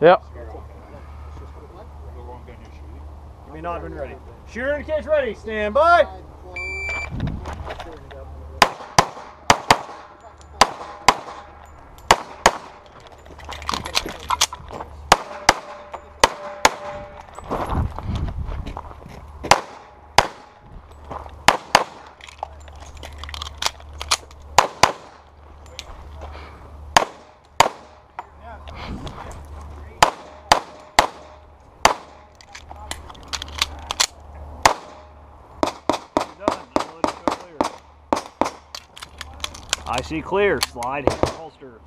Yep. Give me a nod when you're ready. Shooter and catch ready. Stand by. I see clear. Slide, hit the holster.